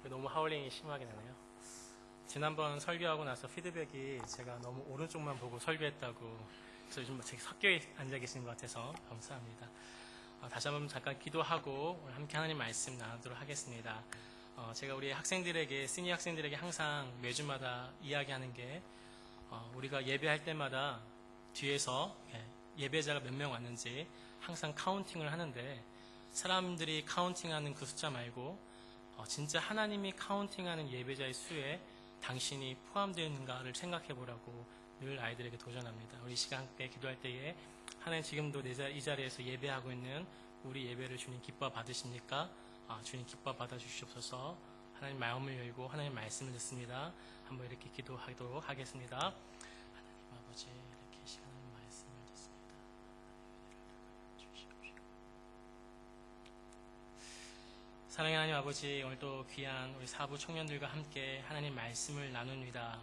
너무 하울링이 심하게 나네요. 지난번 설교하고 나서 피드백이 제가 너무 오른쪽만 보고 설교했다고, 그래서 요즘 되게 섞여 앉아 계신 것 같아서 감사합니다. 다시 한번 잠깐 기도하고 오늘 함께 하나님 말씀 나누도록 하겠습니다. 제가 우리 학생들에게, 시니어 학생들에게 항상 매주마다 이야기하는 게, 우리가 예배할 때마다 뒤에서 예배자가 몇 명 왔는지 항상 카운팅을 하는데, 사람들이 카운팅하는 그 숫자 말고 진짜 하나님이 카운팅하는 예배자의 수에 당신이 포함되어 있는가를 생각해 보라고 늘 아이들에게 도전합니다. 우리 시간 함께 기도할 때에 하나님, 지금도 이 자리에서 예배하고 있는 우리 예배를 주님 기뻐 받으십니까? 주님 기뻐 받아 주시옵소서. 하나님 마음을 열고 하나님 말씀을 듣습니다. 한번 이렇게 기도하도록 하겠습니다. 하나님 아버지, 이렇게 시간 하나님 말씀을 듣습니다. 사랑의 하나님 아버지, 오늘도 귀한 우리 사부 청년들과 함께 하나님 말씀을 나눕니다.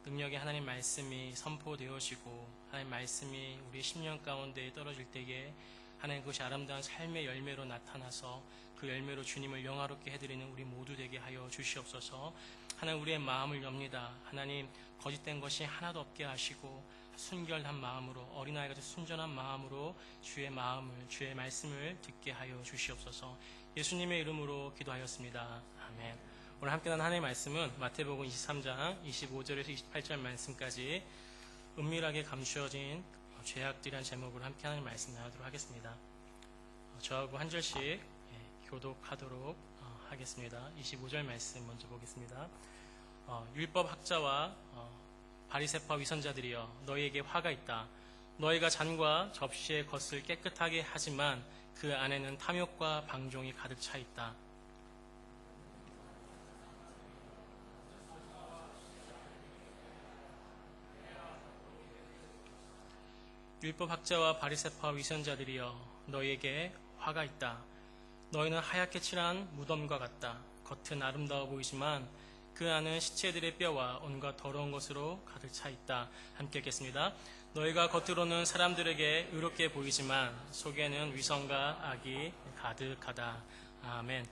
능력의 하나님 말씀이 선포되어지고 하나님 말씀이 우리 10년 가운데 떨어질 때에 하나님, 그것이 아름다운 삶의 열매로 나타나서 그 열매로 주님을 영화롭게 해드리는 우리 모두 되게 하여 주시옵소서. 하나님, 우리의 마음을 엽니다. 하나님, 거짓된 것이 하나도 없게 하시고 순결한 마음으로, 어린아이같이 순전한 마음으로 주의 마음을, 주의 말씀을 듣게 하여 주시옵소서. 예수님의 이름으로 기도하였습니다. 아멘. 오늘 함께 나눈 하나님의 말씀은 마태복음 23장 25절에서 28절 말씀까지 은밀하게 감추어진 죄악들이란 제목으로 함께 하나님의 말씀 나누도록 하겠습니다. 저하고 한 절씩 교독하도록 하겠습니다. 25절 말씀 먼저 보겠습니다. 율법학자와 바리새파 위선자들이여, 너희에게 화가 있다. 너희가 잔과 접시의 겉을 깨끗하게 하지만 그 안에는 탐욕과 방종이 가득 차 있다. 율법학자와 바리새파 위선자들이여, 너희에게 화가 있다. 너희는 하얗게 칠한 무덤과 같다. 겉은 아름다워 보이지만 그 안은 시체들의 뼈와 온갖 더러운 것으로 가득 차 있다. 함께 읽겠습니다. 너희가 겉으로는 사람들에게 의롭게 보이지만 속에는 위선과 악이 가득하다. 아멘.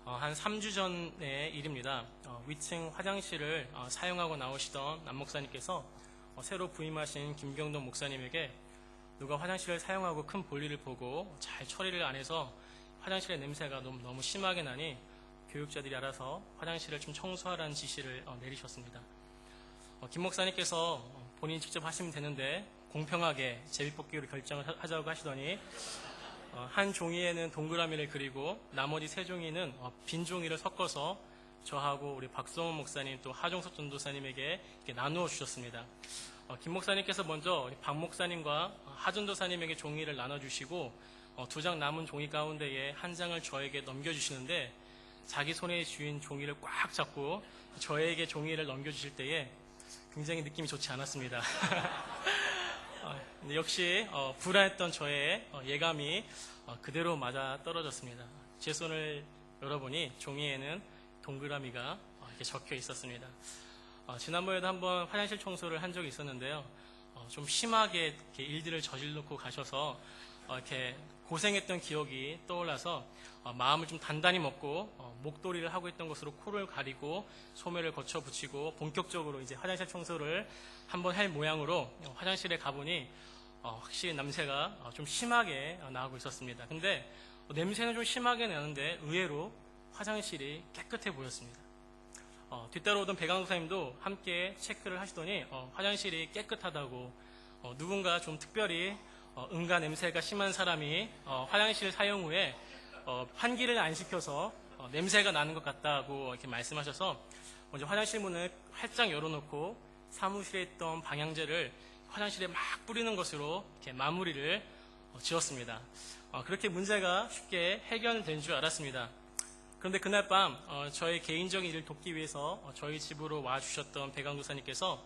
한 3주 전의 일입니다. 위층 화장실을 사용하고 나오시던 남 목사님께서 새로 부임하신 김경돈 목사님에게 누가 화장실을 사용하고 큰 볼일을 보고 잘 처리를 안 해서 화장실의 냄새가 너무 심하게 나니 교육자들이 알아서 화장실을 좀 청소하라는 지시를 내리셨습니다. 김 목사님께서 본인이 직접 하시면 되는데 공평하게 제비뽑기로 결정을 하자고 하시더니 한 종이에는 동그라미를 그리고 나머지 세 종이는 빈 종이를 섞어서 저하고 우리 박성훈 목사님 또 하종석 전도사님에게 이렇게 나누어 주셨습니다. 김 목사님께서 먼저 박 목사님과 하 전도사님에게 종이를 나눠주시고 2장 남은 종이 가운데에 한 장을 저에게 넘겨주시는데, 자기 손에 쥐인 종이를 꽉 잡고 저에게 종이를 넘겨주실 때에 굉장히 느낌이 좋지 않았습니다. 근데 역시 불안했던 저의 예감이 그대로 맞아 떨어졌습니다. 제 손을 열어보니 종이에는 동그라미가 이렇게 적혀 있었습니다. 지난번에도 한번 화장실 청소를 한 적이 있었는데요. 좀 심하게 이렇게 일들을 저질러놓고 가셔서 이렇게 고생했던 기억이 떠올라서 마음을 좀 단단히 먹고 목도리를 하고 있던 것으로 코를 가리고 소매를 거쳐 붙이고 본격적으로 이제 화장실 청소를 한번 할 모양으로 화장실에 가보니 확실히 냄새가 좀 심하게 나고 있었습니다. 근데 냄새는 좀 심하게 나는데 의외로 화장실이 깨끗해 보였습니다. 뒤따라 오던 배강도사님도 함께 체크를 하시더니 화장실이 깨끗하다고, 누군가 좀 특별히 응가 냄새가 심한 사람이 화장실 사용 후에 환기를 안 시켜서 냄새가 나는 것 같다고 이렇게 말씀하셔서 먼저 화장실 문을 활짝 열어놓고 사무실에 있던 방향제를 화장실에 막 뿌리는 것으로 이렇게 마무리를 지었습니다. 그렇게 문제가 쉽게 해결된 줄 알았습니다. 그런데 그날 밤 저의 개인적인 일을 돕기 위해서 저희 집으로 와주셨던 배강도사님께서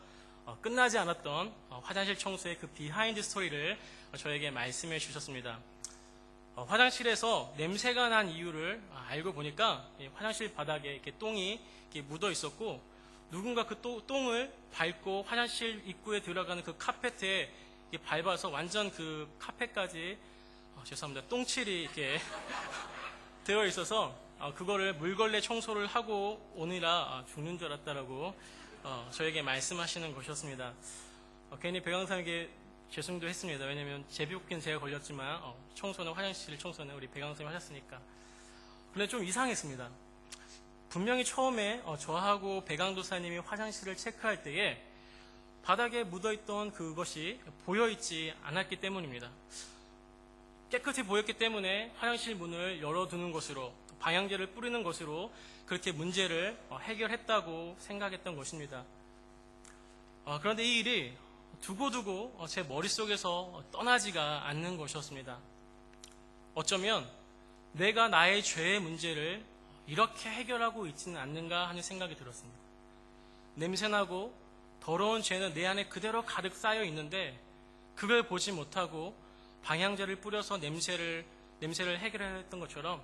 끝나지 않았던 화장실 청소의 그 비하인드 스토리를 저에게 말씀해 주셨습니다. 화장실에서 냄새가 난 이유를 알고 보니까 화장실 바닥에 이렇게 똥이 이렇게 묻어 있었고, 누군가 그 똥을 밟고 화장실 입구에 들어가는 그 카펫에 밟아서 완전 그 카펫까지 죄송합니다, 똥칠이 이렇게 되어 있어서 그거를 물걸레 청소를 하고 오느라 죽는 줄 알았다라고 저에게 말씀하시는 것이었습니다. 괜히 배강사에게 죄송도 했습니다. 왜냐하면 제비웃긴 제가 걸렸지만 청소는 화장실 청소는 우리 배강사님이 하셨으니까. 그런데 좀 이상했습니다. 분명히 처음에 저하고 배강도사님이 화장실을 체크할 때에 바닥에 묻어있던 그것이 보여있지 않았기 때문입니다. 깨끗이 보였기 때문에 화장실 문을 열어두는 것으로 방향제를 뿌리는 것으로 그렇게 문제를 해결했다고 생각했던 것입니다. 그런데 이 일이 두고두고 제 머릿속에서 떠나지가 않는 것이었습니다. 어쩌면 내가 나의 죄의 문제를 이렇게 해결하고 있지는 않는가 하는 생각이 들었습니다. 냄새나고 더러운 죄는 내 안에 그대로 가득 쌓여 있는데 그걸 보지 못하고 방향제를 뿌려서 냄새를 해결했던 것처럼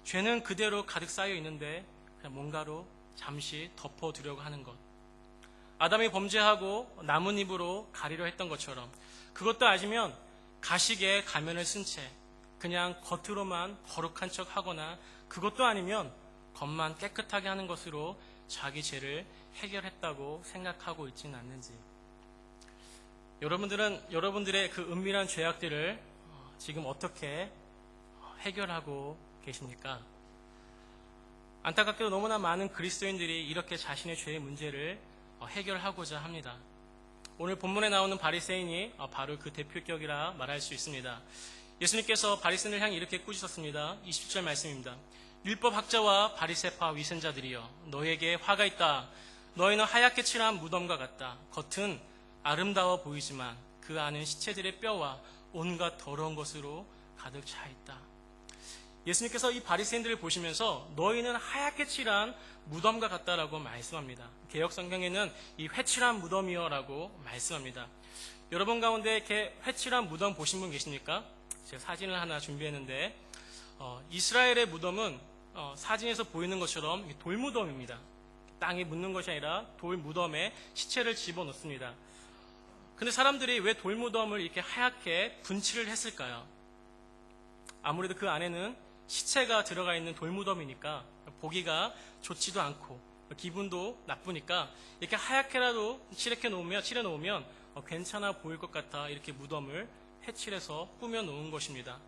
죄는 그대로 가득 쌓여 있는데 그냥 뭔가로 잠시 덮어두려고 하는 것. 아담이 범죄하고 나뭇잎으로 가리려 했던 것처럼 그것도 아니면 가시게 가면을 쓴 채 그냥 겉으로만 거룩한 척 하거나 그것도 아니면 겉만 깨끗하게 하는 것으로 자기 죄를 해결했다고 생각하고 있지는 않는지. 여러분들의 그 은밀한 죄악들을 지금 어떻게 해결하고 계십니까? 안타깝게도 너무나 많은 그리스도인들이 이렇게 자신의 죄의 문제를 해결하고자 합니다. 오늘 본문에 나오는 바리새인이 바로 그 대표격이라 말할 수 있습니다. 예수님께서 바리새인을 향해 이렇게 꾸짖었습니다. 20절 말씀입니다. 율법학자와 바리새파 위선자들이여 너에게 화가 있다. 너희는 하얗게 칠한 무덤과 같다. 겉은 아름다워 보이지만 그 안은 시체들의 뼈와 온갖 더러운 것으로 가득 차 있다. 예수님께서 이 바리새인들을 보시면서 너희는 하얗게 칠한 무덤과 같다라고 말씀합니다. 개역성경에는 이 회칠한 무덤이여라고 말씀합니다. 여러분 가운데 이렇게 회칠한 무덤 보신 분 계십니까? 제가 사진을 하나 준비했는데 이스라엘의 무덤은 사진에서 보이는 것처럼 돌무덤입니다. 땅에 묻는 것이 아니라 돌무덤에 시체를 집어넣습니다. 근데 사람들이 왜 돌무덤을 이렇게 하얗게 분칠을 했을까요? 아무래도 그 안에는 시체가 들어가 있는 돌무덤이니까 보기가 좋지도 않고 기분도 나쁘니까 이렇게 하얗게라도 칠해 놓으면 괜찮아 보일 것 같아 이렇게 무덤을 해칠해서 꾸며 놓은 것입니다.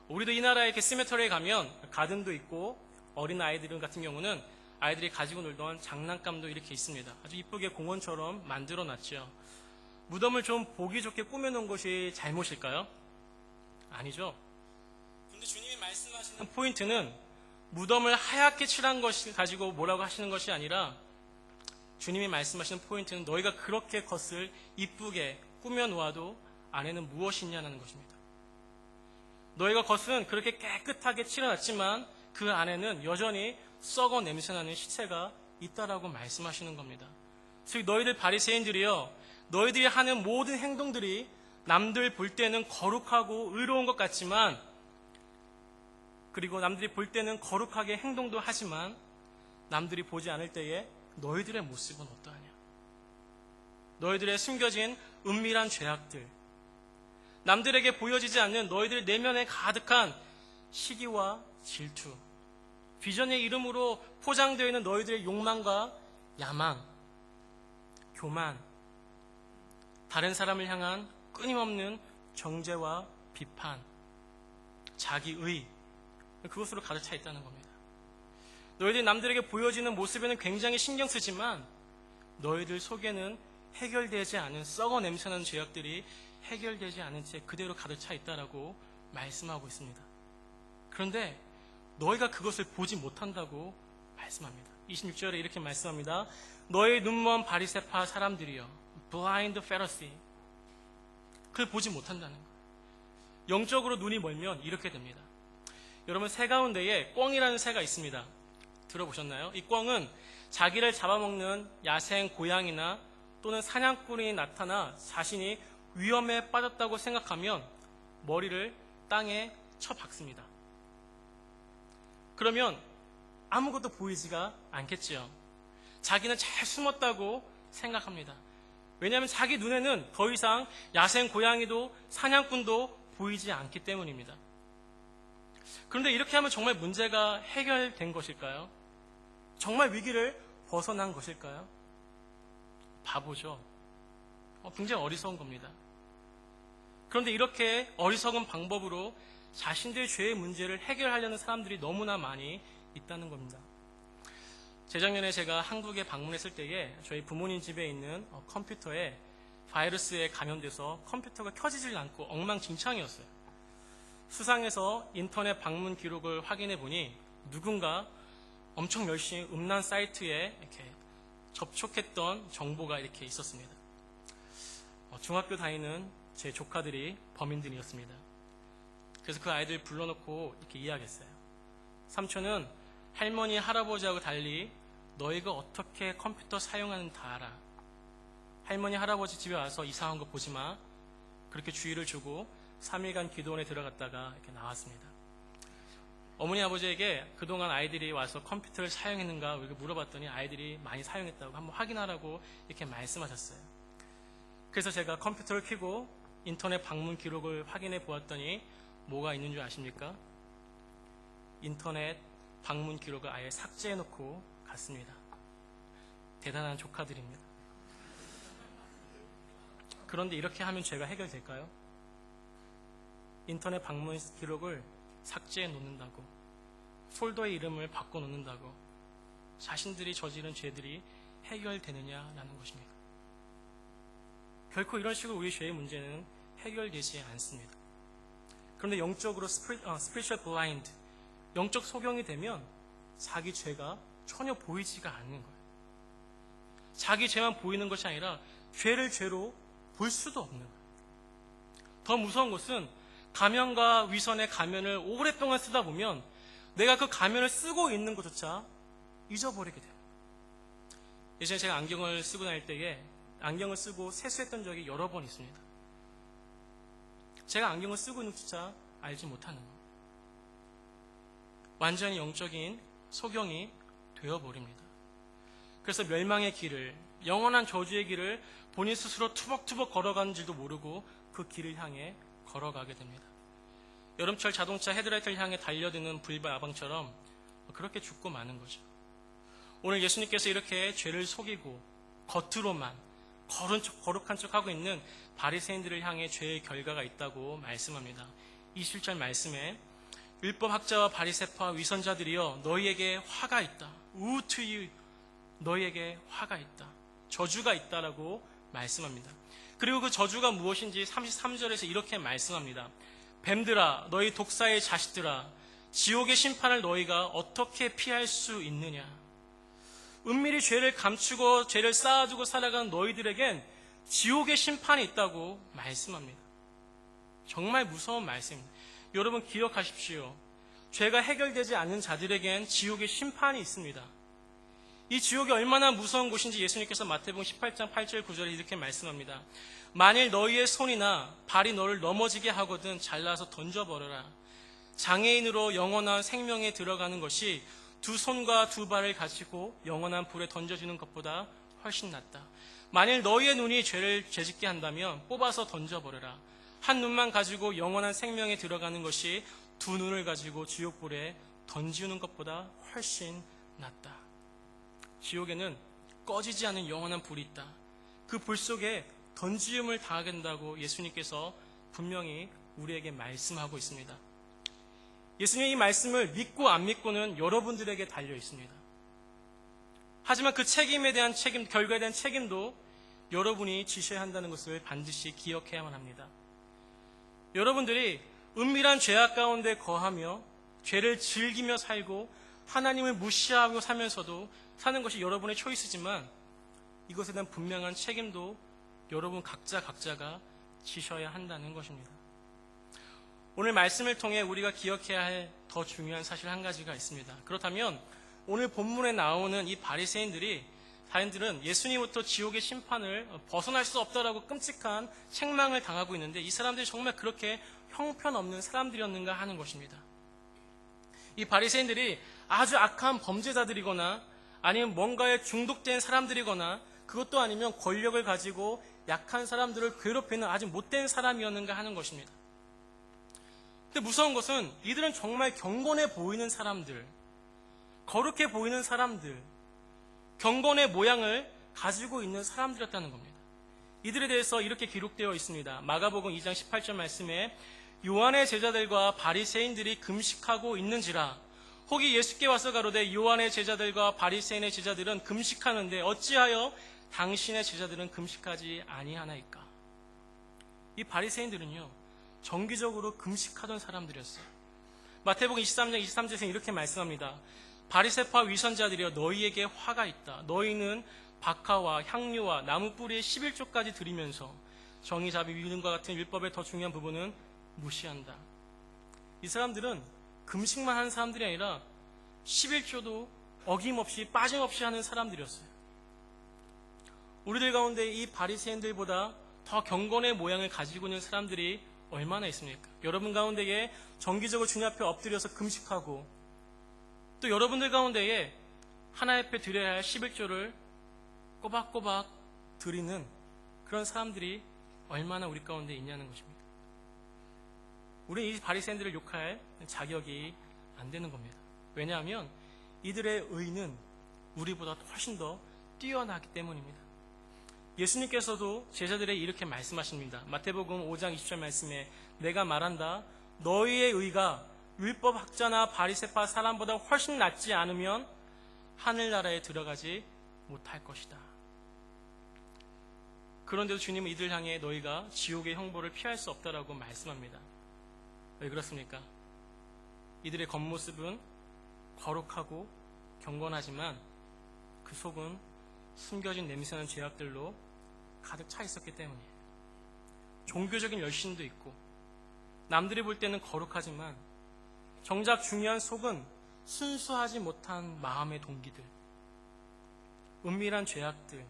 우리도 이 나라에 이렇게 시메터리에 가면 가든도 있고 어린 아이들 같은 경우는 아이들이 가지고 놀던 장난감도 이렇게 있습니다. 아주 이쁘게 공원처럼 만들어 놨죠. 무덤을 좀 보기 좋게 꾸며 놓은 것이 잘못일까요? 아니죠. 근데 주님이 말씀하시는 포인트는 무덤을 하얗게 칠한 것을 가지고 뭐라고 하시는 것이 아니라 주님이 말씀하시는 포인트는 너희가 그렇게 겉을 이쁘게 꾸며 놓아도 안에는 무엇이 있냐는 것입니다. 너희가 겉은 그렇게 깨끗하게 칠해놨지만 그 안에는 여전히 썩어 냄새나는 시체가 있다라고 말씀하시는 겁니다. 즉 너희들 바리새인들이여 너희들이 하는 모든 행동들이 남들 볼 때는 거룩하고 의로운 것 같지만 그리고 남들이 볼 때는 거룩하게 행동도 하지만 남들이 보지 않을 때에 너희들의 모습은 어떠하냐? 너희들의 숨겨진 은밀한 죄악들, 남들에게 보여지지 않는 너희들 내면에 가득한 시기와 질투, 비전의 이름으로 포장되어 있는 너희들의 욕망과 야망, 교만, 다른 사람을 향한 끊임없는 정죄와 비판, 자기의, 그것으로 가득 차 있다는 겁니다. 너희들이 남들에게 보여지는 모습에는 굉장히 신경 쓰지만 너희들 속에는 해결되지 않은 썩어 냄새나는 죄악들이 해결되지 않은 채 그대로 가득 차 있다라고 말씀하고 있습니다. 그런데 너희가 그것을 보지 못한다고 말씀합니다. 26절에 이렇게 말씀합니다. 너희 눈먼 바리새파 사람들이여, blind Pharisee, 그걸 보지 못한다는 거예요. 영적으로 눈이 멀면 이렇게 됩니다. 여러분, 새 가운데에 꿩이라는 새가 있습니다. 들어보셨나요? 이 꿩은 자기를 잡아먹는 야생 고양이나 또는 사냥꾼이 나타나 자신이 위험에 빠졌다고 생각하면 머리를 땅에 쳐박습니다. 그러면 아무것도 보이지가 않겠지요. 자기는 잘 숨었다고 생각합니다. 왜냐하면 자기 눈에는 더 이상 야생 고양이도 사냥꾼도 보이지 않기 때문입니다. 그런데 이렇게 하면 정말 문제가 해결된 것일까요? 정말 위기를 벗어난 것일까요? 바보죠. 굉장히 어리석은 겁니다. 그런데 이렇게 어리석은 방법으로 자신들의 죄의 문제를 해결하려는 사람들이 너무나 많이 있다는 겁니다. 재작년에 제가 한국에 방문했을 때에 저희 부모님 집에 있는 컴퓨터에 바이러스에 감염돼서 컴퓨터가 켜지질 않고 엉망진창이었어요. 수상해서 인터넷 방문 기록을 확인해 보니 누군가 엄청 열심히 음란 사이트에 이렇게 접촉했던 정보가 이렇게 있었습니다. 중학교 다니는 제 조카들이 범인들이었습니다. 그래서 그 아이들 불러놓고 이렇게 이야기했어요. 삼촌은 할머니, 할아버지하고 달리 너희가 어떻게 컴퓨터 사용하는지 다 알아. 할머니, 할아버지 집에 와서 이상한 거 보지 마. 그렇게 주의를 주고 3일간 기도원에 들어갔다가 이렇게 나왔습니다. 어머니, 아버지에게 그동안 아이들이 와서 컴퓨터를 사용했는가 이렇게 물어봤더니 아이들이 많이 사용했다고 한번 확인하라고 이렇게 말씀하셨어요. 그래서 제가 컴퓨터를 켜고 인터넷 방문 기록을 확인해 보았더니 뭐가 있는 줄 아십니까? 인터넷 방문 기록을 아예 삭제해 놓고 갔습니다. 대단한 조카들입니다. 그런데 이렇게 하면 죄가 해결될까요? 인터넷 방문 기록을 삭제해 놓는다고, 폴더의 이름을 바꿔 놓는다고 자신들이 저지른 죄들이 해결되느냐라는 것입니다. 결코 이런 식으로 우리 죄의 문제는 해결되지 않습니다. 그런데 영적으로 spiritual blind, 영적 소경이 되면 자기 죄가 전혀 보이지가 않는 거예요. 자기 죄만 보이는 것이 아니라 죄를 죄로 볼 수도 없는 거예요. 더 무서운 것은 가면과 위선의 가면을 오랫동안 쓰다 보면 내가 그 가면을 쓰고 있는 것조차 잊어버리게 돼요. 예전에 제가 안경을 쓰고 다닐 때에 안경을 쓰고 세수했던 적이 여러 번 있습니다. 제가 안경을 쓰고 있는 것조차 알지 못하는 거예요. 완전히 영적인 소경이 되어버립니다. 그래서 멸망의 길을, 영원한 저주의 길을 본인 스스로 투벅투벅 걸어가는 줄도 모르고 그 길을 향해 걸어가게 됩니다. 여름철 자동차 헤드라이트를 향해 달려드는 불바야방처럼 그렇게 죽고 마는 거죠. 오늘 예수님께서 이렇게 죄를 속이고 겉으로만 거룩한 척하고 있는 바리새인들을 향해 죄의 결과가 있다고 말씀합니다. 27절 말씀에 율법학자와 바리새파 위선자들이여 너희에게 화가 있다. Woe to you. 너희에게 화가 있다. 저주가 있다라고 말씀합니다. 그리고 그 저주가 무엇인지 33절에서 이렇게 말씀합니다. 뱀들아, 너희 독사의 자식들아, 지옥의 심판을 너희가 어떻게 피할 수 있느냐. 은밀히 죄를 감추고 죄를 쌓아두고 살아가는 너희들에겐 지옥의 심판이 있다고 말씀합니다. 정말 무서운 말씀입니다. 여러분 기억하십시오. 죄가 해결되지 않는 자들에겐 지옥의 심판이 있습니다. 이 지옥이 얼마나 무서운 곳인지 예수님께서 마태복음 18장 8절 9절에 이렇게 말씀합니다. 만일 너희의 손이나 발이 너를 넘어지게 하거든 잘라서 던져버려라. 장애인으로 영원한 생명에 들어가는 것이 두 손과 두 발을 가지고 영원한 불에 던져지는 것보다 훨씬 낫다. 만일 너희의 눈이 죄를 죄짓게 한다면 뽑아서 던져버려라. 한 눈만 가지고 영원한 생명에 들어가는 것이 두 눈을 가지고 지옥불에 던지는 것보다 훨씬 낫다. 지옥에는 꺼지지 않는 영원한 불이 있다. 그 불 속에 던지음을 당하게 된다고 예수님께서 분명히 우리에게 말씀하고 있습니다. 예수님의 이 말씀을 믿고 안 믿고는 여러분들에게 달려 있습니다. 하지만 그 책임에 대한 책임, 결과에 대한 책임도 여러분이 지셔야 한다는 것을 반드시 기억해야만 합니다. 여러분들이 은밀한 죄악 가운데 거하며 죄를 즐기며 살고 하나님을 무시하고 살면서도 사는 것이 여러분의 초이스지만 이것에 대한 분명한 책임도 여러분 각자가 지셔야 한다는 것입니다. 오늘 말씀을 통해 우리가 기억해야 할 더 중요한 사실 한 가지가 있습니다. 그렇다면 오늘 본문에 나오는 이 바리새인들은 예수님부터 지옥의 심판을 벗어날 수 없다라고 끔찍한 책망을 당하고 있는데 이 사람들이 정말 그렇게 형편없는 사람들이었는가 하는 것입니다. 이 바리새인들이 아주 악한 범죄자들이거나 아니면 뭔가에 중독된 사람들이거나 그것도 아니면 권력을 가지고 약한 사람들을 괴롭히는 아주 못된 사람이었는가 하는 것입니다. 근데 무서운 것은 이들은 정말 경건해 보이는 사람들, 거룩해 보이는 사람들, 경건의 모양을 가지고 있는 사람들이었다는 겁니다. 이들에 대해서 이렇게 기록되어 있습니다. 마가복음 2장 18절 말씀에 요한의 제자들과 바리새인들이 금식하고 있는지라. 혹이 예수께 와서 가로되 요한의 제자들과 바리새인의 제자들은 금식하는데 어찌하여 당신의 제자들은 금식하지 아니하나이까. 이 바리새인들은요, 정기적으로 금식하던 사람들이었어요. 마태복음 23장 23절에서 이렇게 말씀합니다. 바리새파 위선자들이여 너희에게 화가 있다. 너희는 박하와 향료와 나무 뿌리의 11조까지 드리면서 정의, 자비, 믿음과 같은 율법의 더 중요한 부분은 무시한다. 이 사람들은 금식만 하는 사람들이 아니라 11조도 어김없이 빠짐없이 하는 사람들이었어요. 우리들 가운데 이 바리새인들보다 더 경건의 모양을 가지고 있는 사람들이 얼마나 있습니까? 여러분 가운데에 정기적으로 주님 앞에 엎드려서 금식하고, 또 여러분들 가운데에 하나님 앞에 드려야 할 11조를 꼬박꼬박 드리는 그런 사람들이 얼마나 우리 가운데 있냐는 것입니다. 우리는 이 바리새인들을 욕할 자격이 안 되는 겁니다. 왜냐하면 이들의 의는 우리보다 훨씬 더 뛰어나기 때문입니다. 예수님께서도 제자들에게 이렇게 말씀하십니다. 마태복음 5장 20절 말씀에 내가 말한다. 너희의 의가 율법 학자나 바리새파 사람보다 훨씬 낫지 않으면 하늘나라에 들어가지 못할 것이다. 그런데도 주님은 이들 향해 너희가 지옥의 형벌을 피할 수 없다라고 말씀합니다. 왜 그렇습니까? 이들의 겉모습은 거룩하고 경건하지만 그 속은 숨겨진 냄새나는 죄악들로 가득 차 있었기 때문이에요. 종교적인 열심도 있고 남들이 볼 때는 거룩하지만 정작 중요한 속은 순수하지 못한 마음의 동기들, 은밀한 죄악들,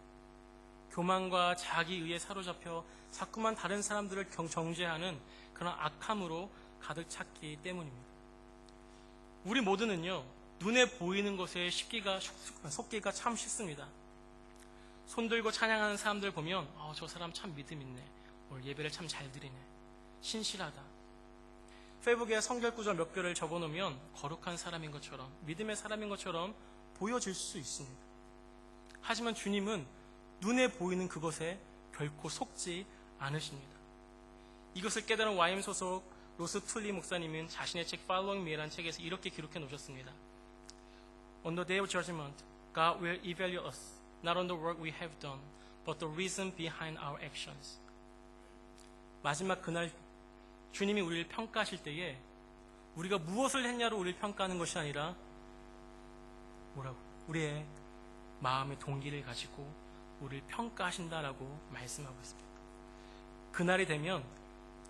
교만과 자기의에 사로잡혀 자꾸만 다른 사람들을 정죄하는 그런 악함으로 가득 찼기 때문입니다. 우리 모두는요, 눈에 보이는 것에 속기가 참 쉽습니다. 손들고 찬양하는 사람들 보면 저 사람 참 믿음 있네, 오늘 예배를 참 잘 드리네, 신실하다. 페이북에 성결 구절 몇 개를 적어놓으면 거룩한 사람인 것처럼, 믿음의 사람인 것처럼 보여질 수 있습니다. 하지만 주님은 눈에 보이는 그것에 결코 속지 않으십니다. 이것을 깨달은 YM 소속 로스 툴리 목사님은 자신의 책 Following Me라는 책에서 이렇게 기록해 놓으셨습니다. On the day of judgment, God will evaluate us, not on the work we have done, but the reason behind our actions. 마지막 그날 주님이 우리를 평가하실 때에 우리가 무엇을 했냐로 우리를 평가하는 것이 아니라 우리의 마음의 동기를 가지고 우리를 평가하신다라고 말씀하고 있습니다. 그날이 되면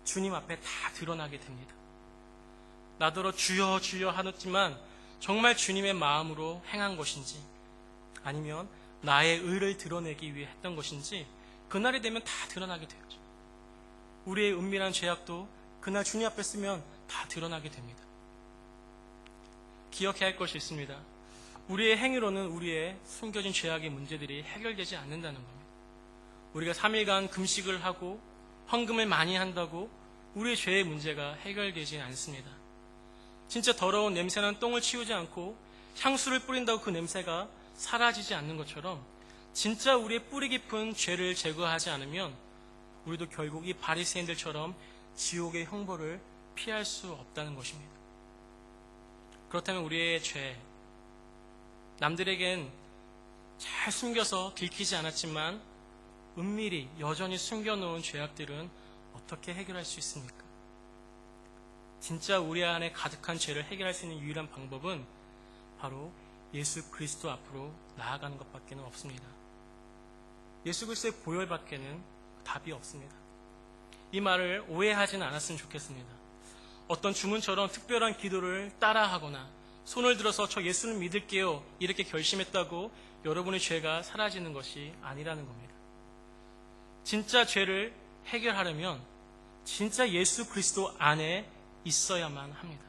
주님 앞에 다 드러나게 됩니다. 나더러 주여 주여 하였지만 정말 주님의 마음으로 행한 것인지, 아니면 나의 의를 드러내기 위해 했던 것인지 그날이 되면 다 드러나게 되죠. 우리의 은밀한 죄악도 그날 주님 앞에 쓰면 다 드러나게 됩니다. 기억해야 할 것이 있습니다. 우리의 행위로는 우리의 숨겨진 죄악의 문제들이 해결되지 않는다는 겁니다. 우리가 3일간 금식을 하고 헌금을 많이 한다고 우리의 죄의 문제가 해결되지 않습니다. 진짜 더러운 냄새나는 똥을 치우지 않고 향수를 뿌린다고 그 냄새가 사라지지 않는 것처럼 진짜 우리의 뿌리 깊은 죄를 제거하지 않으면 우리도 결국 이 바리새인들처럼 지옥의 형벌을 피할 수 없다는 것입니다. 그렇다면 우리의 죄, 남들에겐 잘 숨겨서 들키지 않았지만 은밀히 여전히 숨겨놓은 죄악들은 어떻게 해결할 수 있습니까? 진짜 우리 안에 가득한 죄를 해결할 수 있는 유일한 방법은 바로 예수 그리스도 앞으로 나아가는 것밖에 없습니다. 예수 그리스도의 보혈밖에는 답이 없습니다. 이 말을 오해하지는 않았으면 좋겠습니다. 어떤 주문처럼 특별한 기도를 따라하거나 손을 들어서 저 예수는 믿을게요 이렇게 결심했다고 여러분의 죄가 사라지는 것이 아니라는 겁니다. 진짜 죄를 해결하려면 진짜 예수 그리스도 안에 있어야만 합니다.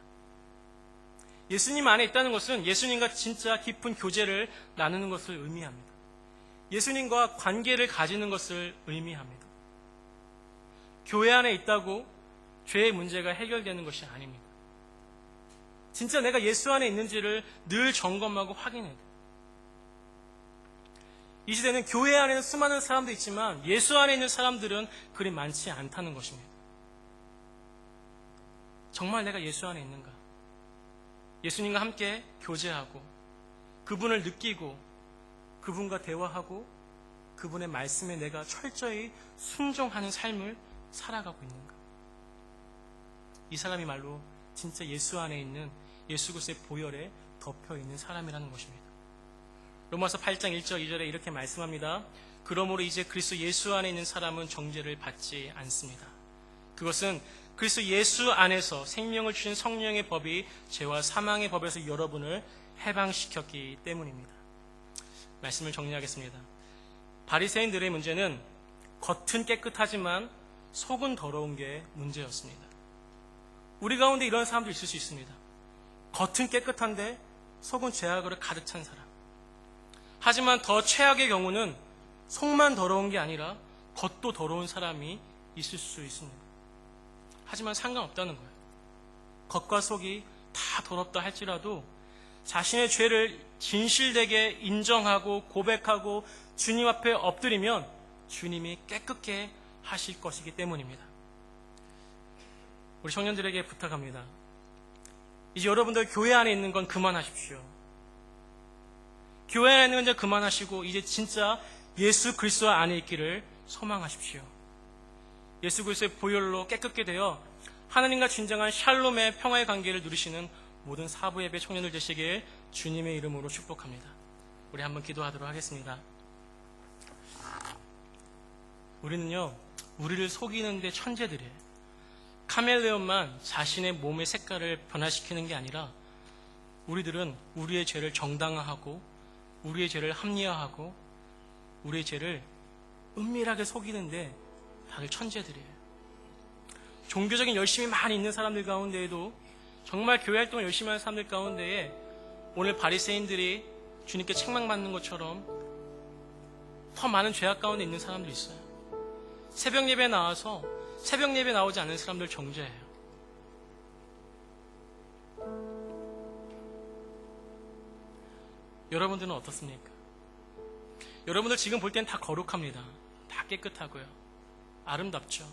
예수님 안에 있다는 것은 예수님과 진짜 깊은 교제를 나누는 것을 의미합니다. 예수님과 관계를 가지는 것을 의미합니다. 교회 안에 있다고 죄의 문제가 해결되는 것이 아닙니다. 진짜 내가 예수 안에 있는지를 늘 점검하고 확인해야 돼요. 이 시대는 교회 안에는 수많은 사람도 있지만 예수 안에 있는 사람들은 그리 많지 않다는 것입니다. 정말 내가 예수 안에 있는가? 예수님과 함께 교제하고 그분을 느끼고 그분과 대화하고 그분의 말씀에 내가 철저히 순종하는 삶을 살아가고 있는가? 이 사람이 말로 진짜 예수 안에 있는 예수 그리스도의 보혈에 덮여 있는 사람이라는 것입니다. 로마서 8장 1절 2절에 이렇게 말씀합니다. 그러므로 이제 그리스도 예수 안에 있는 사람은 정죄를 받지 않습니다. 그것은 그리스도 예수 안에서 생명을 주신 성령의 법이 죄와 사망의 법에서 여러분을 해방시켰기 때문입니다. 말씀을 정리하겠습니다. 바리새인들의 문제는 겉은 깨끗하지만 속은 더러운 게 문제였습니다. 우리 가운데 이런 사람도 있을 수 있습니다. 겉은 깨끗한데 속은 죄악으로 가득 찬 사람. 하지만 더 최악의 경우는 속만 더러운 게 아니라 겉도 더러운 사람이 있을 수 있습니다. 하지만 상관없다는 거예요. 겉과 속이 다 더럽다 할지라도 자신의 죄를 진실되게 인정하고 고백하고 주님 앞에 엎드리면 주님이 깨끗게 하실 것이기 때문입니다. 우리 청년들에게 부탁합니다. 이제 여러분들 교회 안에 있는 건 그만하십시오. 교회 안에 있는 건 이제 그만하시고 이제 진짜 예수 그리스도 안에 있기를 소망하십시오. 예수 그리스도의 보혈로 깨끗게 되어 하나님과 진정한 샬롬의 평화의 관계를 누리시는 모든 사부 예배 청년들 되시길 주님의 이름으로 축복합니다. 우리 한번 기도하도록 하겠습니다. 우리는요, 우리를 속이는데 천재들이에요. 카멜레온만 자신의 몸의 색깔을 변화시키는 게 아니라 우리들은 우리의 죄를 정당화하고 우리의 죄를 합리화하고 우리의 죄를 은밀하게 속이는데 다들 천재들이에요. 종교적인 열심이 많이 있는 사람들 가운데에도 정말 교회 활동을 열심히 하는 사람들 가운데에 오늘 바리새인들이 주님께 책망받는 것처럼 더 많은 죄악 가운데 있는 사람도 있어요. 새벽 예배 나와서 새벽 예배 나오지 않는 사람들 정죄해요. 여러분들은 어떻습니까? 여러분들 지금 볼 땐 다 거룩합니다. 다 깨끗하고요. 아름답죠.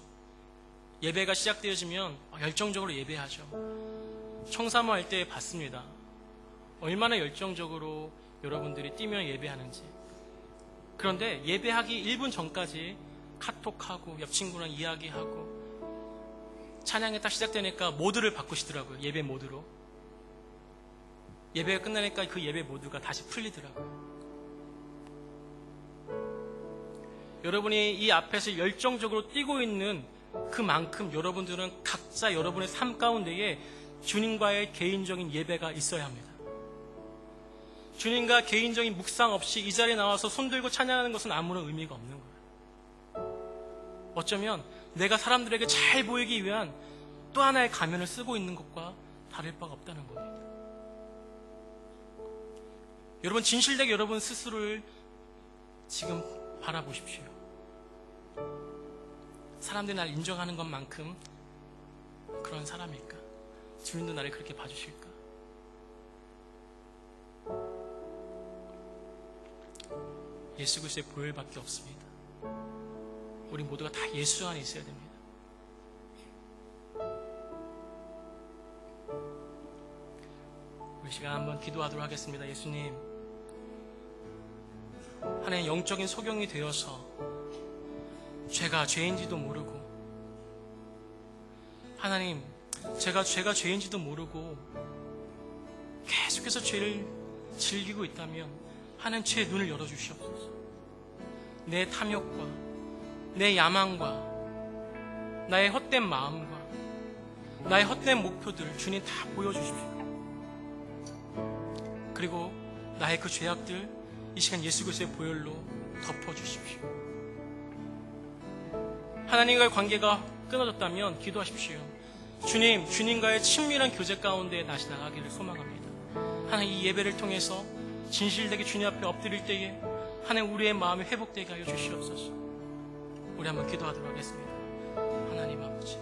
예배가 시작되어지면 열정적으로 예배하죠. 청사모 할 때 봤습니다. 얼마나 열정적으로 여러분들이 뛰면 예배하는지. 그런데 예배하기 1분 전까지 카톡하고 옆 친구랑 이야기하고 찬양이 딱 시작되니까 모드를 바꾸시더라고요. 예배 모드로. 예배가 끝나니까 그 예배 모드가 다시 풀리더라고요. 여러분이 이 앞에서 열정적으로 뛰고 있는 그만큼 여러분들은 각자 여러분의 삶 가운데에 주님과의 개인적인 예배가 있어야 합니다. 주님과 개인적인 묵상 없이 이 자리에 나와서 손들고 찬양하는 것은 아무런 의미가 없는 거예요. 어쩌면 내가 사람들에게 잘 보이기 위한 또 하나의 가면을 쓰고 있는 것과 다를 바가 없다는 겁니다. 여러분 진실되게 여러분 스스로를 지금 바라보십시오. 사람들이 날 인정하는 것만큼 그런 사람일까? 주님도 나를 그렇게 봐주실까? 예수 그리스도의 보혈밖에 없습니다. 우리 모두가 다 예수 안에 있어야 됩니다. 우리 시간 한번 기도하도록 하겠습니다. 예수님, 하나의 영적인 소경이 되어서 죄가 죄인지도 모르고 하나님, 제가 죄인지도 모르고 계속해서 죄를 즐기고 있다면 하나님 죄의 눈을 열어주시옵소서. 내 탐욕과 내 야망과 나의 헛된 마음과 나의 헛된 목표들을 주님 다 보여주십시오. 그리고 나의 그 죄악들 이 시간 예수 그리스도의 보혈로 덮어주십시오. 하나님과의 관계가 끊어졌다면 기도하십시오. 주님과의 친밀한 교제 가운데 다시 나가기를 소망합니다. 하나님, 이 예배를 통해서 진실되게 주님 앞에 엎드릴 때에 하나님 우리의 마음이 회복되게 하여 주시옵소서. 우리 한번 기도하도록 하겠습니다. 하나님 아버지,